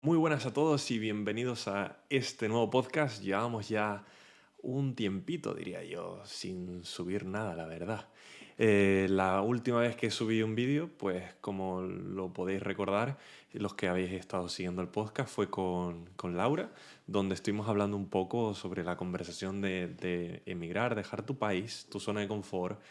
Muy buenas a todos y bienvenidos a este nuevo podcast. Llevamos ya un tiempito, diría yo, sin subir nada, la verdad. La última vez que subí un vídeo, pues como lo podéis recordar, los que habéis estado siguiendo el podcast, fue con Laura, donde estuvimos hablando un poco sobre la conversación de emigrar, dejar tu país, tu zona de confort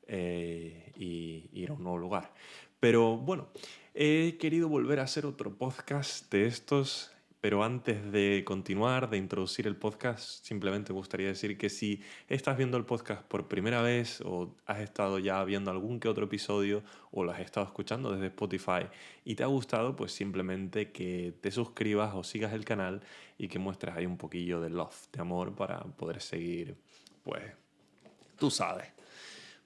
y ir a un nuevo lugar. Pero bueno, he querido volver a hacer otro podcast de estos, pero antes de continuar, de introducir el podcast, simplemente me gustaría decir que si estás viendo el podcast por primera vez o has estado ya viendo algún que otro episodio o lo has estado escuchando desde Spotify y te ha gustado, pues simplemente que te suscribas o sigas el canal y que muestres ahí un poquillo de love, de amor para poder seguir, pues, tú sabes,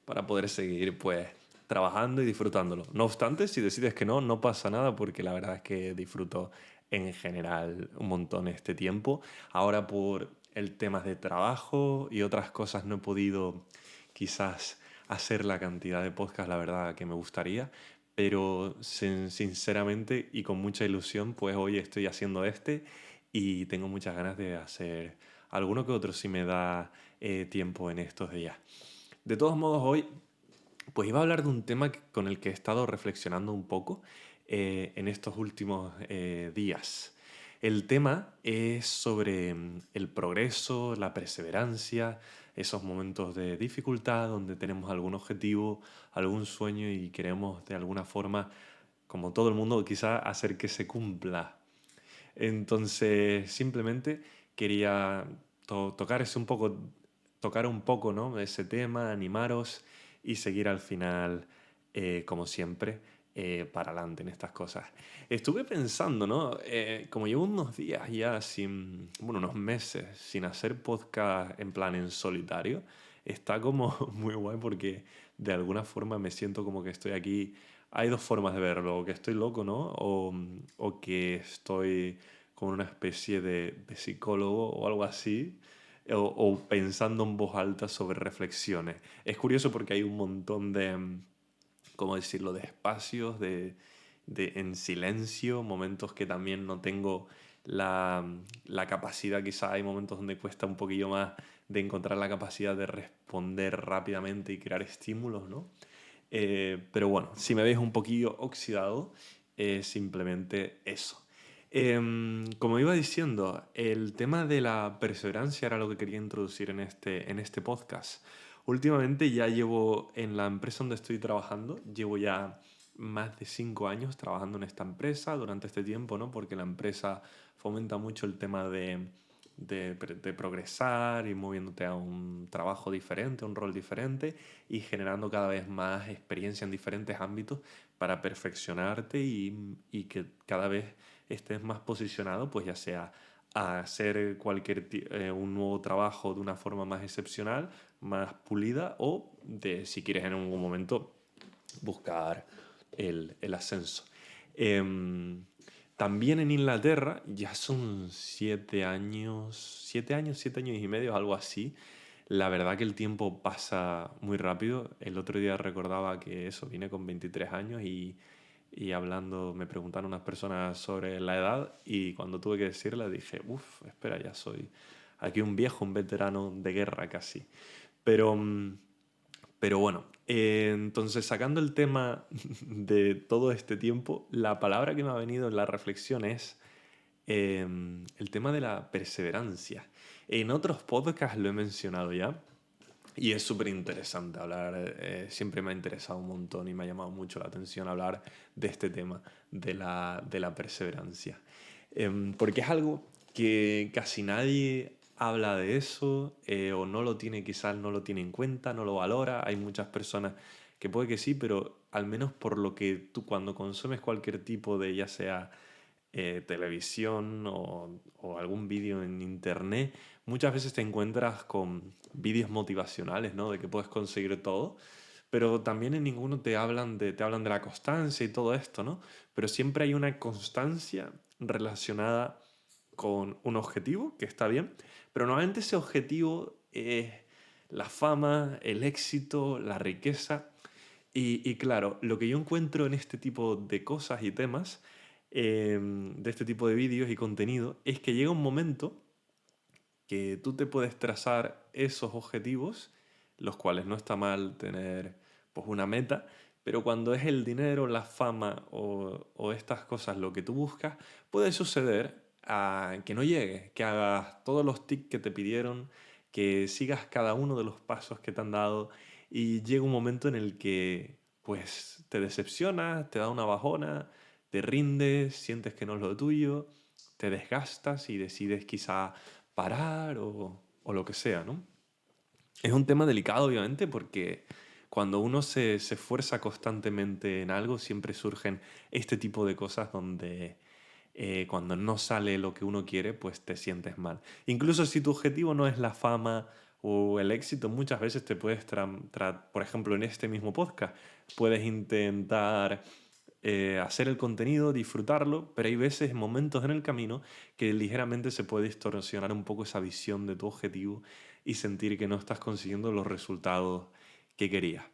para poder seguir pues trabajando y disfrutándolo. No obstante, si decides que no, no pasa nada porque la verdad es que disfruto en general un montón este tiempo. Ahora por el tema de trabajo y otras cosas no he podido quizás hacer la cantidad de podcast, la verdad que me gustaría, pero sinceramente y con mucha ilusión, pues hoy estoy haciendo este y tengo muchas ganas de hacer alguno que otro si me da tiempo en estos días. De todos modos, hoy pues iba a hablar de un tema con el que he estado reflexionando un poco en estos últimos días. El tema es sobre el progreso, la perseverancia, esos momentos de dificultad donde tenemos algún objetivo, algún sueño y queremos de alguna forma, como todo el mundo, quizá hacer que se cumpla. Entonces, simplemente quería tocar ese un poco, tocar un poco, ¿no? Ese tema, animaros y seguir al final, como siempre, para adelante en estas cosas. Estuve pensando, ¿no? Como llevo unos días ya sin, bueno, unos meses sin hacer podcast en plan en solitario, está como muy guay porque de alguna forma me siento como que estoy aquí. Hay dos formas de verlo, o que estoy loco, ¿no? O que estoy con una especie de psicólogo o algo así, o pensando en voz alta sobre reflexiones. Es curioso porque hay un montón de, ¿cómo decirlo?, de espacios, en silencio, momentos que también no tengo la capacidad, quizá hay momentos donde cuesta un poquillo más de encontrar la capacidad de responder rápidamente y crear estímulos, ¿no? Pero bueno, si me veis un poquillo oxidado, es simplemente eso. Como iba diciendo, el tema de la perseverancia era lo que quería introducir en este podcast. Últimamente ya llevo en la empresa donde estoy trabajando, llevo ya más de 5 años trabajando en esta empresa durante este tiempo, ¿no? Porque la empresa fomenta mucho el tema de progresar y moviéndote a un trabajo diferente, a un rol diferente y generando cada vez más experiencia en diferentes ámbitos para perfeccionarte y que cada vez estés más posicionado, pues ya sea a hacer un nuevo trabajo de una forma más excepcional, más pulida o de, si quieres en algún momento, buscar el ascenso. Em, También en Inglaterra ya son 7 años, 7 años, 7 años y medio, algo así. La verdad que el tiempo pasa muy rápido. El otro día recordaba que eso, vine con 23 años y hablando, me preguntaron unas personas sobre la edad y cuando tuve que decirla dije, uff, espera, ya soy aquí un viejo, un veterano de guerra casi. Pero, pero bueno, entonces sacando el tema de todo este tiempo, la palabra que me ha venido en la reflexión es el tema de la perseverancia. En otros podcasts lo he mencionado ya y es súper interesante hablar, siempre me ha interesado un montón y me ha llamado mucho la atención hablar de este tema, de la perseverancia. Porque es algo que casi nadie habla de eso o no lo tiene, quizás no lo tiene en cuenta, no lo valora. Hay muchas personas que puede que sí, pero al menos por lo que tú cuando consumes cualquier tipo de, ya sea televisión o algún vídeo en internet, muchas veces te encuentras con vídeos motivacionales, ¿no? De que puedes conseguir todo, pero también en ninguno te hablan de la constancia y todo esto, ¿no? Pero siempre hay una constancia relacionada con un objetivo, que está bien, pero normalmente ese objetivo es la fama, el éxito, la riqueza. Y claro, lo que yo encuentro en este tipo de cosas y temas de este tipo de vídeos y contenido es que llega un momento que tú te puedes trazar esos objetivos, los cuales no está mal tener pues una meta, pero cuando es el dinero, la fama o estas cosas lo que tú buscas, puede suceder que no llegue, que hagas todos los tics que te pidieron, que sigas cada uno de los pasos que te han dado y llega un momento en el que pues te decepcionas, te da una bajona, te rindes, sientes que no es lo tuyo, te desgastas y decides quizá parar o lo que sea, ¿no? Es un tema delicado, obviamente, porque cuando uno se esfuerza constantemente en algo, siempre surgen este tipo de cosas donde cuando no sale lo que uno quiere, pues te sientes mal. Incluso si tu objetivo no es la fama o el éxito, muchas veces te puedes, por ejemplo, en este mismo podcast, puedes intentar hacer el contenido, disfrutarlo, pero hay veces, momentos en el camino que ligeramente se puede distorsionar un poco esa visión de tu objetivo y sentir que no estás consiguiendo los resultados que querías.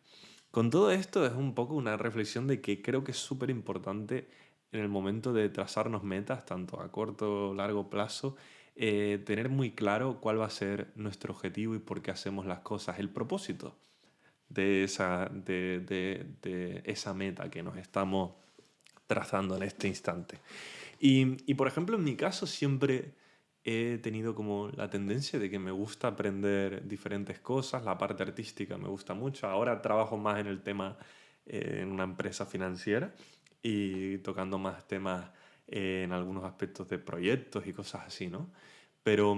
Con todo esto es un poco una reflexión de que creo que es súper importante en el momento de trazarnos metas, tanto a corto o largo plazo, tener muy claro cuál va a ser nuestro objetivo y por qué hacemos las cosas, el propósito de esa meta que nos estamos trazando en este instante. Y, por ejemplo, en mi caso siempre he tenido como la tendencia de que me gusta aprender diferentes cosas, la parte artística me gusta mucho, ahora trabajo más en el tema en una empresa financiera y tocando más temas en algunos aspectos de proyectos y cosas así, ¿no? Pero,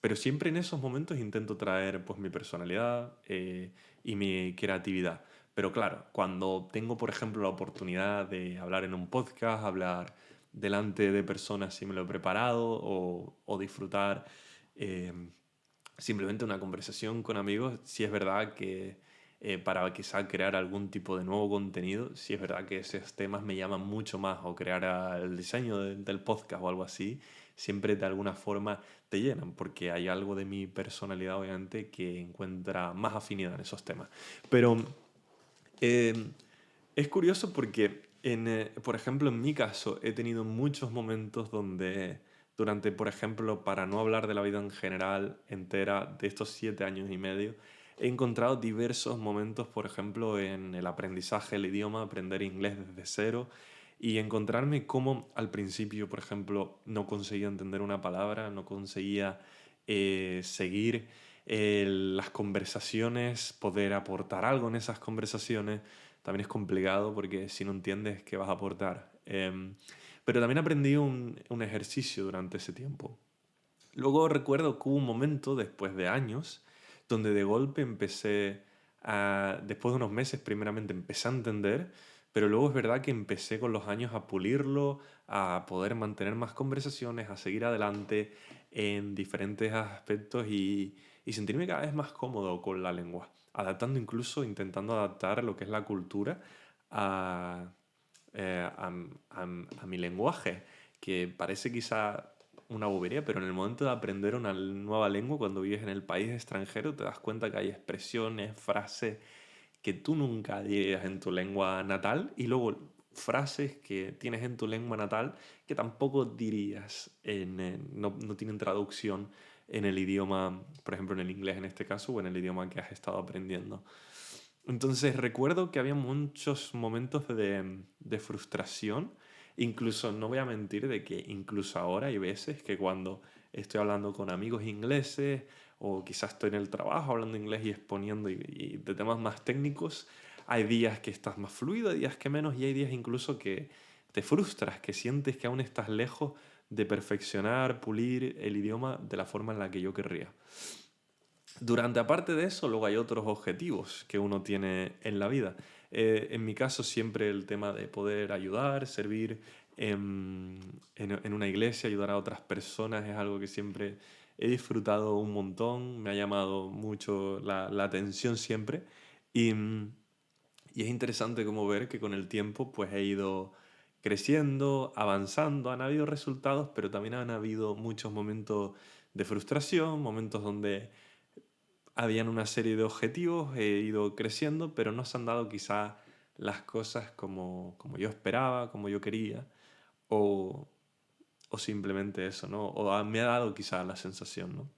pero siempre en esos momentos intento traer pues mi personalidad y mi creatividad. Pero claro, cuando tengo, por ejemplo, la oportunidad de hablar en un podcast, hablar delante de personas si me lo he preparado o disfrutar eh, simplemente una conversación con amigos, si es verdad que para quizá crear algún tipo de nuevo contenido, si es verdad que esos temas me llaman mucho más o crear el diseño del podcast o algo así, siempre de alguna forma te llenan porque hay algo de mi personalidad obviamente que encuentra más afinidad en esos temas. Pero eh, es curioso porque, por ejemplo, en mi caso he tenido muchos momentos donde, durante, por ejemplo, para no hablar de la vida en general entera de estos 7 años y medio, he encontrado diversos momentos, por ejemplo, en el aprendizaje del idioma, aprender inglés desde cero y encontrarme cómo al principio, por ejemplo, no conseguía entender una palabra, no conseguía seguir las conversaciones, poder aportar algo en esas conversaciones también es complicado porque si no entiendes qué vas a aportar. Pero también aprendí un ejercicio durante ese tiempo. Luego recuerdo que hubo un momento, después de años, donde de golpe después de unos meses primeramente empecé a entender, pero luego es verdad que empecé con los años a pulirlo, a poder mantener más conversaciones, a seguir adelante en diferentes aspectos y sentirme cada vez más cómodo con la lengua, adaptando incluso, intentando adaptar lo que es la cultura a, a mi lenguaje, que parece quizá una bobería, pero en el momento de aprender una nueva lengua, cuando vives en el país extranjero, te das cuenta que hay expresiones, frases que tú nunca dirías en tu lengua natal y luego frases que tienes en tu lengua natal que tampoco dirías, no tienen traducción en el idioma, por ejemplo en el inglés en este caso, o en el idioma que has estado aprendiendo. Entonces recuerdo que había muchos momentos de frustración, incluso no voy a mentir de que incluso ahora hay veces que cuando estoy hablando con amigos ingleses o quizás estoy en el trabajo hablando inglés y exponiendo y de temas más técnicos, hay días que estás más fluido, hay días que menos y hay días incluso que te frustras, que sientes que aún estás lejos de perfeccionar, pulir el idioma de la forma en la que yo querría. Durante, aparte de eso, luego hay otros objetivos que uno tiene en la vida. En mi caso, siempre el tema de poder ayudar, servir en una iglesia, ayudar a otras personas es algo que siempre he disfrutado un montón, me ha llamado mucho la atención siempre. Y, y es interesante como ver que con el tiempo pues he ido creciendo, avanzando, han habido resultados, pero también han habido muchos momentos de frustración, momentos donde habían una serie de objetivos, he ido creciendo, pero no se han dado quizá las cosas como yo esperaba, como yo quería. o, o simplemente eso, ¿no? Me ha dado quizá la sensación, ¿no?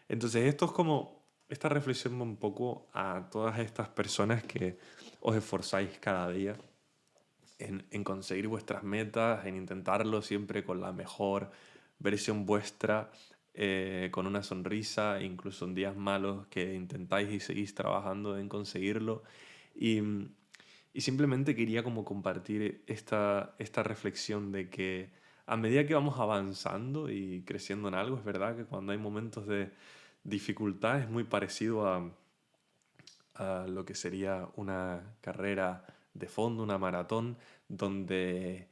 Entonces esto es como, esta reflexión va un poco a todas estas personas que os esforzáis cada día en conseguir vuestras metas, en intentarlo siempre con la mejor versión vuestra, con una sonrisa, incluso en días malos que intentáis y seguís trabajando en conseguirlo. Y, y simplemente quería como compartir esta reflexión de que a medida que vamos avanzando y creciendo en algo, es verdad que cuando hay momentos de dificultad es muy parecido a lo que sería una carrera de fondo, una maratón, donde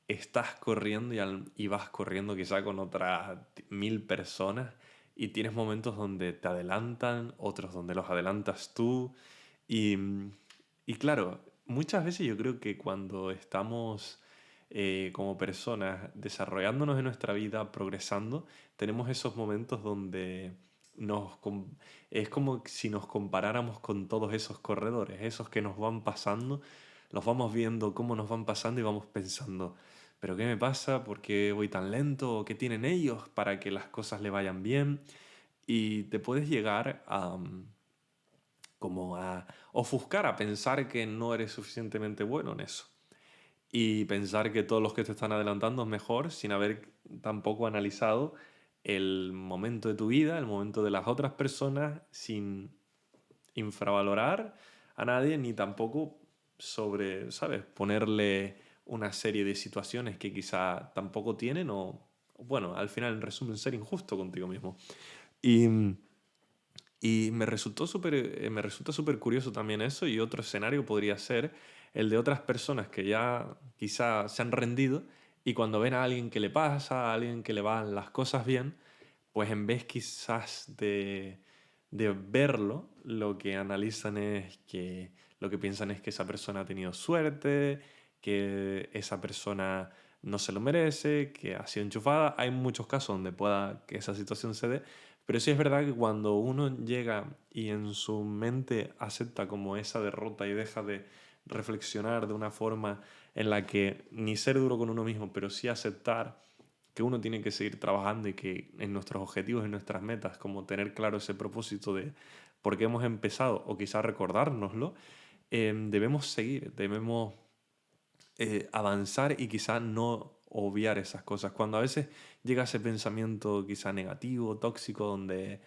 estás corriendo y vas corriendo quizá con otras 1000 personas y tienes momentos donde te adelantan, otros donde los adelantas tú y, y claro, muchas veces yo creo que cuando estamos como personas desarrollándonos en nuestra vida, progresando, tenemos esos momentos donde es como si nos comparáramos con todos esos corredores, esos que nos van pasando, los vamos viendo cómo nos van pasando y vamos pensando, ¿pero qué me pasa? ¿Por qué voy tan lento? ¿O qué tienen ellos para que las cosas le vayan bien? Y te puedes llegar como a ofuscar, a pensar que no eres suficientemente bueno en eso. Y pensar que todos los que te están adelantando es mejor sin haber tampoco analizado el momento de tu vida, el momento de las otras personas, sin infravalorar a nadie ni tampoco ¿sabes? Ponerle una serie de situaciones que quizá tampoco tienen bueno, al final en resumen ser injusto contigo mismo. Y, y me resulta súper curioso también eso y otro escenario podría ser el de otras personas que ya quizá se han rendido y cuando ven a alguien que le pasa, a alguien que le van las cosas bien, pues en vez quizás de verlo, lo que analizan es que, lo que piensan es que esa persona ha tenido suerte, que esa persona no se lo merece, que ha sido enchufada. Hay muchos casos donde pueda que esa situación se dé, pero sí es verdad que cuando uno llega y en su mente acepta como esa derrota y deja de reflexionar de una forma en la que ni ser duro con uno mismo, pero sí aceptar que uno tiene que seguir trabajando y que en nuestros objetivos, en nuestras metas, como tener claro ese propósito de por qué hemos empezado o quizás recordárnoslo, debemos seguir, debemos avanzar y quizás no obviar esas cosas. Cuando a veces llega ese pensamiento quizá negativo, tóxico, donde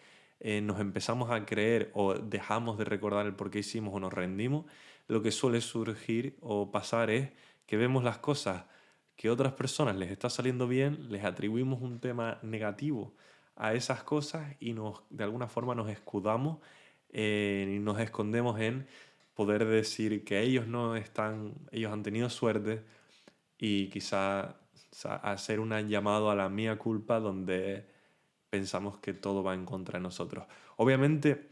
nos empezamos a creer o dejamos de recordar el por qué hicimos o nos rendimos, lo que suele surgir o pasar es que vemos las cosas que a otras personas les está saliendo bien, les atribuimos un tema negativo a esas cosas y de alguna forma nos escudamos y nos escondemos en poder decir que ellos han tenido suerte y quizá hacer un llamado a la mía culpa donde pensamos que todo va en contra de nosotros. Obviamente,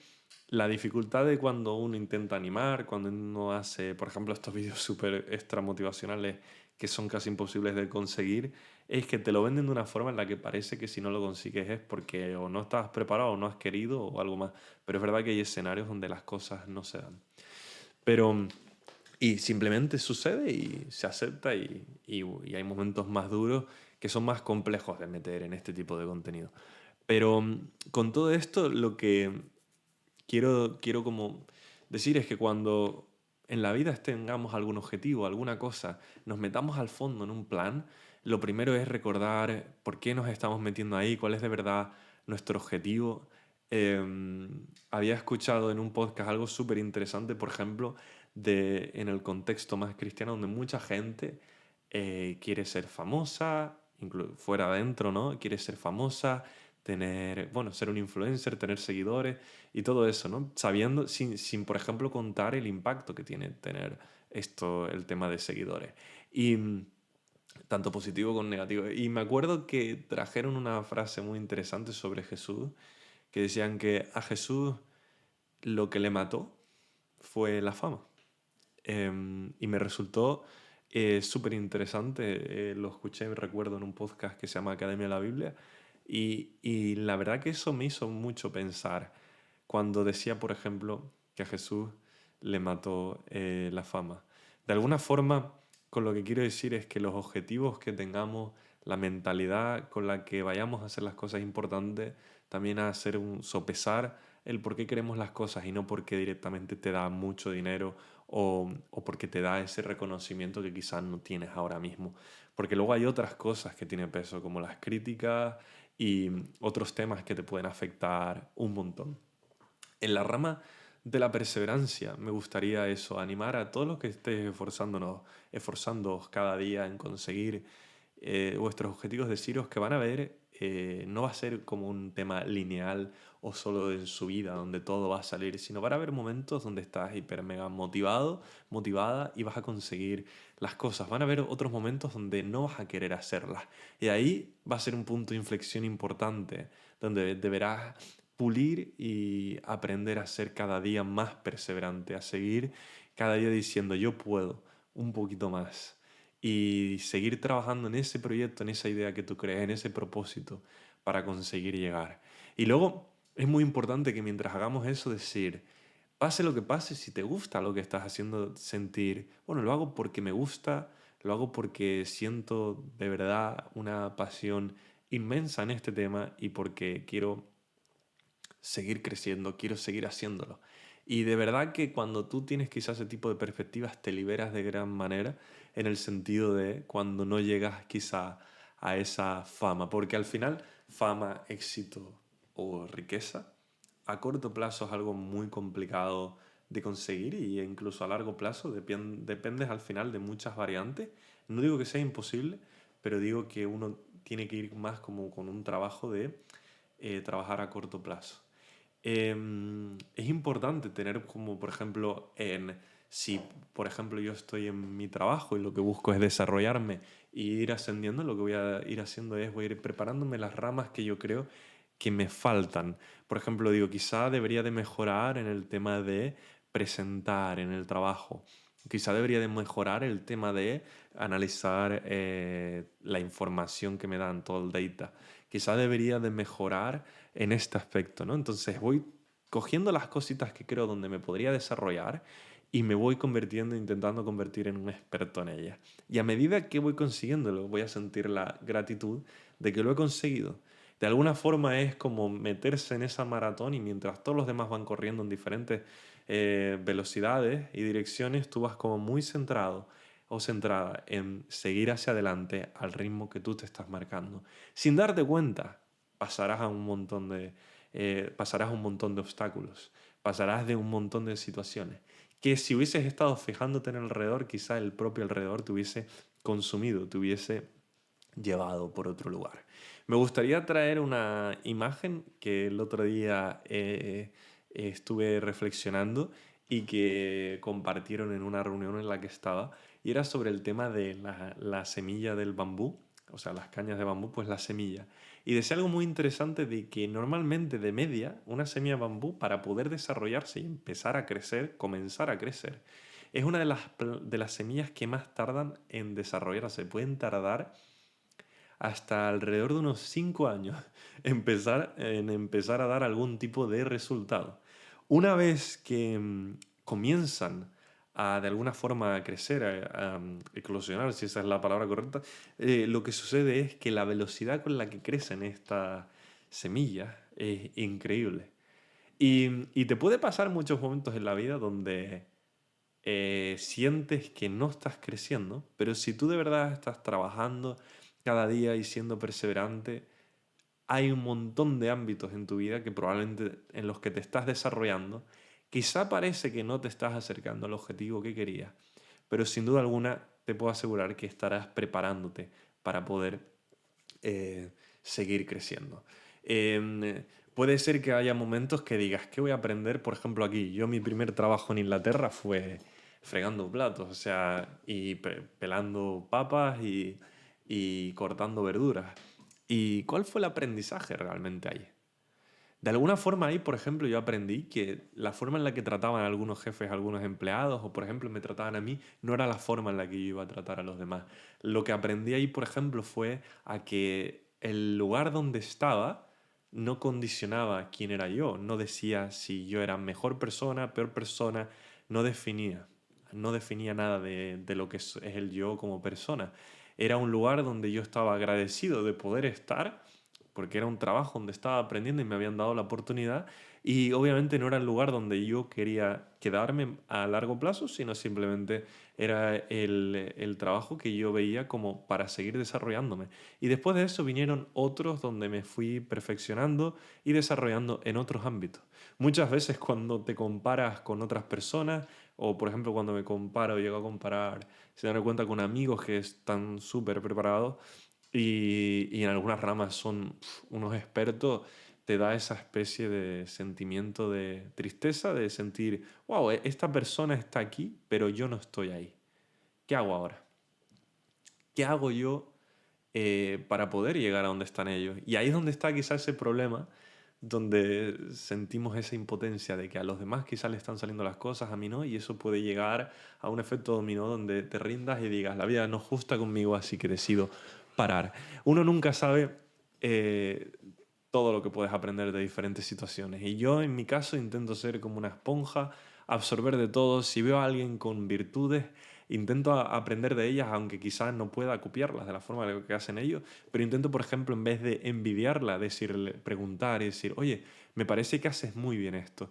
la dificultad de cuando uno intenta animar, cuando uno hace, por ejemplo, estos vídeos súper extra motivacionales que son casi imposibles de conseguir, es que te lo venden de una forma en la que parece que si no lo consigues es porque o no estabas preparado o no has querido o algo más. Pero es verdad que hay escenarios donde las cosas no se dan. Pero, y simplemente sucede y se acepta y hay momentos más duros que son más complejos de meter en este tipo de contenido. Pero con todo esto lo que quiero como decir es que cuando en la vida tengamos algún objetivo, alguna cosa, nos metamos al fondo en un plan, lo primero es recordar por qué nos estamos metiendo ahí, cuál es de verdad nuestro objetivo. Había escuchado en un podcast algo súper interesante, por ejemplo, en el contexto más cristiano, donde mucha gente quiere ser famosa, fuera adentro, ¿no? Quiere ser famosa, bueno, ser un influencer, tener seguidores y todo eso, ¿no? Sabiendo, sin, por ejemplo, contar el impacto que tiene tener esto, el tema de seguidores. Y tanto positivo como negativo. Y me acuerdo que trajeron una frase muy interesante sobre Jesús, que decían que a Jesús lo que le mató fue la fama. Y me resultó súper interesante, lo escuché, me recuerdo, en un podcast que se llama Academia de la Biblia, y la verdad que eso me hizo mucho pensar cuando decía, por ejemplo, que a Jesús le mató la fama. De alguna forma, con lo que quiero decir es que los objetivos que tengamos, la mentalidad con la que vayamos a hacer las cosas importantes, también a hacer un sopesar el por qué queremos las cosas y no porque directamente te da mucho dinero o porque te da ese reconocimiento que quizás no tienes ahora mismo. Porque luego hay otras cosas que tienen peso, como las críticas y otros temas que te pueden afectar un montón. En la rama de la perseverancia, me gustaría eso, animar a todos los que estéis esforzándoos cada día en conseguir vuestros objetivos, deciros que van a ver, no va a ser como un tema lineal o solo en su vida donde todo va a salir, sino van a haber momentos donde estás hiper mega motivado, motivada y vas a conseguir las cosas. Van a haber otros momentos donde no vas a querer hacerlas. Y ahí va a ser un punto de inflexión importante, donde deberás pulir y aprender a ser cada día más perseverante, a seguir cada día diciendo yo puedo un poquito más y seguir trabajando en ese proyecto, en esa idea que tú crees, en ese propósito para conseguir llegar. Y luego es muy importante que mientras hagamos eso decir, pase lo que pase, si te gusta lo que estás haciendo, sentir, bueno, lo hago porque me gusta, lo hago porque siento de verdad una pasión inmensa en este tema y porque quiero seguir creciendo, quiero seguir haciéndolo. Y de verdad que cuando tú tienes quizás ese tipo de perspectivas te liberas de gran manera en el sentido de cuando no llegas quizá a esa fama, porque al final fama, éxito o riqueza a corto plazo es algo muy complicado de conseguir y incluso a largo plazo dependes al final de muchas variantes. No digo que sea imposible, pero digo que uno tiene que ir más como con un trabajo de trabajar a corto plazo. Es importante tener como, por ejemplo, si, por ejemplo, yo estoy en mi trabajo y lo que busco es desarrollarme y ir ascendiendo, lo que voy a ir haciendo es, voy a ir preparándome las ramas que yo creo que me faltan. Por ejemplo, digo, quizá debería de mejorar en el tema de presentar en el trabajo. Quizá debería de mejorar el tema de analizar la información que me dan, todo el data. Quizá debería de mejorar en este aspecto, ¿no? Entonces voy cogiendo las cositas que creo donde me podría desarrollar y me voy convirtiendo, intentando convertir en un experto en ellas. Y a medida que voy consiguiéndolo, voy a sentir la gratitud de que lo he conseguido. De alguna forma es como meterse en esa maratón y mientras todos los demás van corriendo en diferentes velocidades y direcciones, tú vas como muy centrado o centrada en seguir hacia adelante al ritmo que tú te estás marcando. Sin darte cuenta, pasarás un montón de obstáculos, pasarás de un montón de situaciones que si hubieses estado fijándote en el alrededor, quizá el propio alrededor te hubiese consumido, te hubiese llevado por otro lugar. Me gustaría traer una imagen que el otro día estuve reflexionando y que compartieron en una reunión en la que estaba, y era sobre el tema de la semilla del bambú, o sea, las cañas de bambú, pues la semilla. Y decía algo muy interesante de que normalmente de media una semilla de bambú para poder desarrollarse y empezar a crecer, comenzar a crecer, es una de las semillas que más tardan en desarrollarse. Pueden tardar hasta alrededor de unos 5 años en empezar a dar algún tipo de resultado. Una vez que comienzan a de alguna forma a crecer, a eclosionar, si esa es la palabra correcta, lo que sucede es que la velocidad con la que crecen estas semillas es increíble. Y te puede pasar muchos momentos en la vida donde sientes que no estás creciendo, pero si tú de verdad estás trabajando cada día y siendo perseverante, hay un montón de ámbitos en tu vida que probablemente en los que te estás desarrollando, quizá parece que no te estás acercando al objetivo que querías, pero sin duda alguna te puedo asegurar que estarás preparándote para poder eh, seguir creciendo. Puede ser que haya momentos que digas, ¿qué voy a aprender? Por ejemplo, aquí, yo mi primer trabajo en Inglaterra fue fregando platos, o sea, y pelando papas y cortando verduras. ¿Y cuál fue el aprendizaje realmente ahí? De alguna forma ahí, por ejemplo, yo aprendí que la forma en la que trataban algunos jefes a algunos empleados, o por ejemplo me trataban a mí, no era la forma en la que yo iba a tratar a los demás. Lo que aprendí ahí, por ejemplo, fue a que el lugar donde estaba no condicionaba quién era yo, no decía si yo era mejor persona, peor persona, no definía. no definía nada de lo que es el yo como persona. Era un lugar donde yo estaba agradecido de poder estar, porque era un trabajo donde estaba aprendiendo y me habían dado la oportunidad, y obviamente no era el lugar donde yo quería quedarme a largo plazo, sino simplemente era el trabajo que yo veía como para seguir desarrollándome. Y después de eso vinieron otros donde me fui perfeccionando y desarrollando en otros ámbitos. Muchas veces cuando te comparas con otras personas, o por ejemplo cuando me comparo, llego a comparar, se dan cuenta con amigos que están súper preparados y en algunas ramas son unos expertos, te da esa especie de sentimiento de tristeza, de sentir, wow, esta persona está aquí, pero yo no estoy ahí. ¿Qué hago ahora? ¿Qué hago yo para poder llegar a donde están ellos? Y ahí es donde está quizás ese problema, donde sentimos esa impotencia de que a los demás quizás le están saliendo las cosas, a mí no, y eso puede llegar a un efecto dominó donde te rindas y digas, la vida no es justa conmigo, así que decido parar. Uno nunca sabe eh, todo lo que puedes aprender de diferentes situaciones, y yo en mi caso intento ser como una esponja, absorber de todo. Si veo a alguien con virtudes, intento aprender de ellas, aunque quizás no pueda copiarlas de la forma de lo que hacen ellos, pero intento, por ejemplo, en vez de envidiarla, decirle, preguntar y decir, oye, me parece que haces muy bien esto.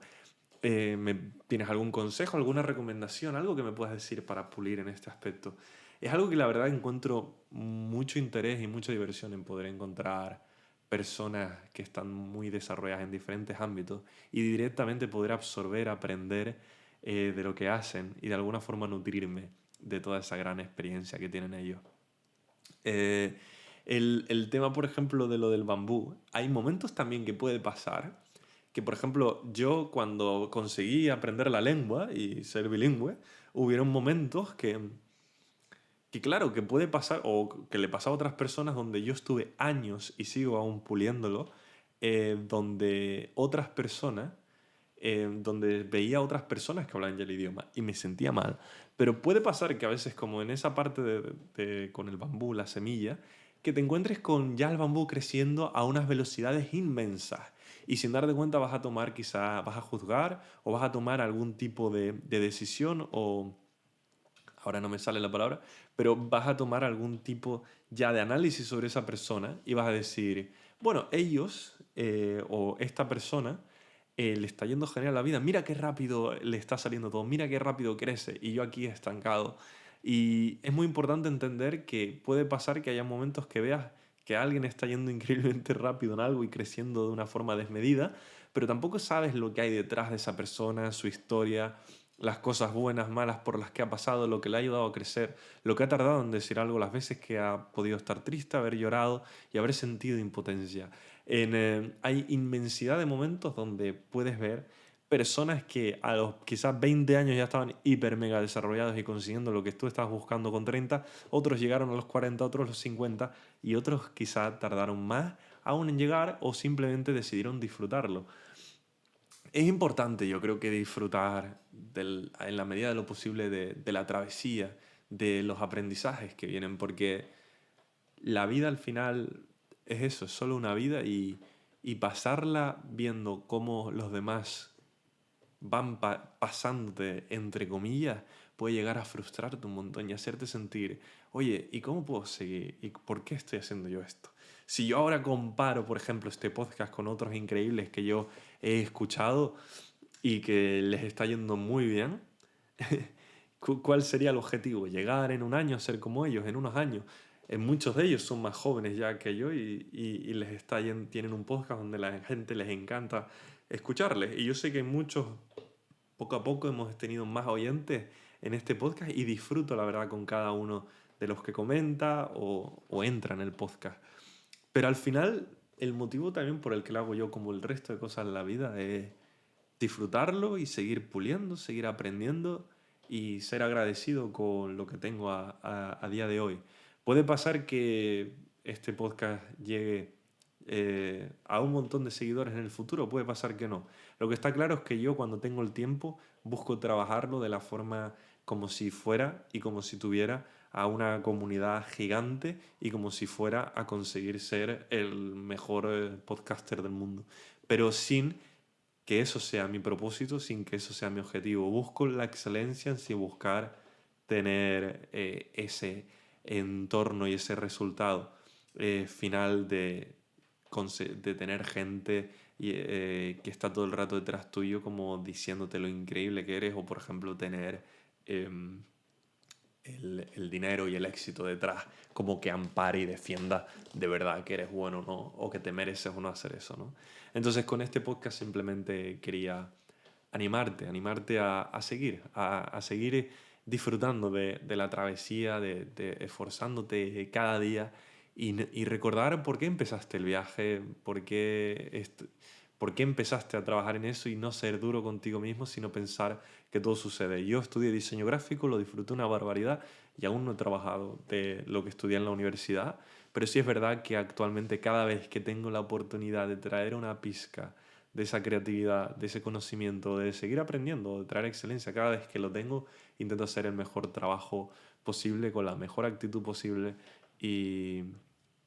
¿Tienes algún consejo, alguna recomendación, algo que me puedas decir para pulir en este aspecto? Es algo que la verdad encuentro mucho interés y mucha diversión en poder encontrar personas que están muy desarrolladas en diferentes ámbitos y directamente poder absorber, aprender de lo que hacen y de alguna forma nutrirme de toda esa gran experiencia que tienen ellos. Eh, el tema, por ejemplo, de lo del bambú, hay momentos también que puede pasar que, por ejemplo, yo cuando conseguí aprender la lengua y ser bilingüe, hubieron momentos que claro, que puede pasar o que le pasa a otras personas donde yo estuve años y sigo aún puliéndolo, donde otras personas donde veía a otras personas que hablaban ya el idioma y me sentía mal. Pero puede pasar que a veces, como en esa parte con el bambú, la semilla, que te encuentres con ya el bambú creciendo a unas velocidades inmensas. Y sin darte cuenta vas a tomar, quizá vas a juzgar o vas a tomar algún tipo de decisión o, ahora no me sale la palabra, pero vas a tomar algún tipo ya de análisis sobre esa persona y vas a decir, bueno, ellos o esta persona le está yendo genial la vida, mira qué rápido le está saliendo todo, mira qué rápido crece y yo aquí estancado. Y es muy importante entender que puede pasar que haya momentos que veas que alguien está yendo increíblemente rápido en algo y creciendo de una forma desmedida, pero tampoco sabes lo que hay detrás de esa persona, su historia, las cosas buenas, malas por las que ha pasado, lo que le ha ayudado a crecer, lo que ha tardado en decir algo, las veces que ha podido estar triste, haber llorado y haber sentido impotencia. Hay inmensidad de momentos donde puedes ver personas que a los quizás 20 años ya estaban hiper mega desarrollados y consiguiendo lo que tú estabas buscando con 30, otros llegaron a los 40, otros a los 50 y otros quizás tardaron más aún en llegar o simplemente decidieron disfrutarlo. Es importante, yo creo que disfrutar en la medida de lo posible de la travesía, de los aprendizajes que vienen, porque la vida al final es eso, es solo una vida y pasarla viendo cómo los demás van pasándote, entre comillas, puede llegar a frustrarte un montón y hacerte sentir, oye, ¿y cómo puedo seguir? ¿Y por qué estoy haciendo yo esto? Si yo ahora comparo, por ejemplo, este podcast con otros increíbles que yo he escuchado y que les está yendo muy bien, ¿cuál sería el objetivo? Llegar en un año a ser como ellos, en unos años. Muchos de ellos son más jóvenes ya que yo y les tienen un podcast donde la gente les encanta escucharles. Y yo sé que muchos, poco a poco, hemos tenido más oyentes en este podcast y disfruto, la verdad, con cada uno de los que comenta o entra en el podcast. Pero al final, el motivo también por el que lo hago yo, como el resto de cosas en la vida, es disfrutarlo y seguir puliendo, seguir aprendiendo y ser agradecido con lo que tengo a día de hoy. Puede pasar que este podcast llegue a un montón de seguidores en el futuro, puede pasar que no. Lo que está claro es que yo cuando tengo el tiempo busco trabajarlo de la forma como si fuera y como si tuviera a una comunidad gigante y como si fuera a conseguir ser el mejor podcaster del mundo, pero sin que eso sea mi propósito, sin que eso sea mi objetivo. Busco la excelencia sin buscar tener ese entorno y ese resultado final de tener gente que está todo el rato detrás tuyo como diciéndote lo increíble que eres, o por ejemplo tener em, el dinero y el éxito detrás como que ampare y defienda de verdad que eres bueno o no, o que te mereces o no hacer eso, ¿no? Entonces con este podcast simplemente quería animarte a seguir disfrutando de la travesía, de esforzándote cada día y recordar por qué empezaste el viaje, por qué empezaste a trabajar en eso y no ser duro contigo mismo, sino pensar que todo sucede. Yo estudié diseño gráfico, lo disfruté una barbaridad y aún no he trabajado de lo que estudié en la universidad, pero sí es verdad que actualmente cada vez que tengo la oportunidad de traer una pizca de esa creatividad, de ese conocimiento, de seguir aprendiendo, de traer excelencia, cada vez que lo tengo, intento hacer el mejor trabajo posible, con la mejor actitud posible y,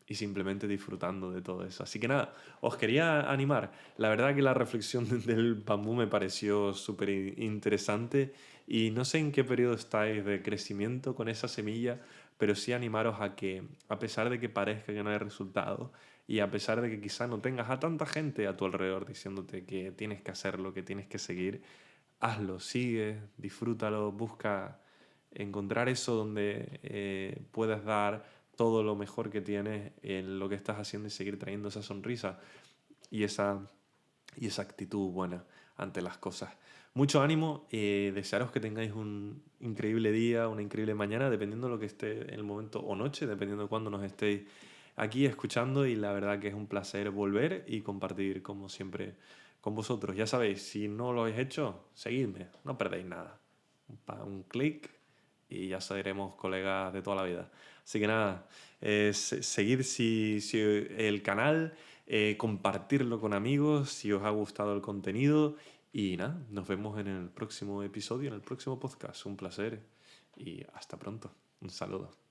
y simplemente disfrutando de todo eso. Así que nada, os quería animar. La verdad que la reflexión del bambú me pareció súper interesante y no sé en qué periodo estáis de crecimiento con esa semilla, pero sí animaros a que, a pesar de que parezca que no hay resultado, y a pesar de que quizá no tengas a tanta gente a tu alrededor diciéndote que tienes que hacerlo, que tienes que seguir, hazlo, sigue, disfrútalo, busca encontrar eso donde puedas dar todo lo mejor que tienes en lo que estás haciendo y seguir trayendo esa sonrisa y esa actitud buena ante las cosas. Mucho ánimo, desearos que tengáis un increíble día, una increíble mañana, dependiendo de lo que esté en el momento, o noche, dependiendo de cuándo nos estéis aquí escuchando, y la verdad que es un placer volver y compartir como siempre con vosotros. Ya sabéis, si no lo habéis hecho, seguidme, no perdéis nada. Un clic y ya seremos colegas de toda la vida. Así que nada, seguid si el canal, compartirlo con amigos si os ha gustado el contenido y nada, nos vemos en el próximo episodio, en el próximo podcast. Un placer y hasta pronto. Un saludo.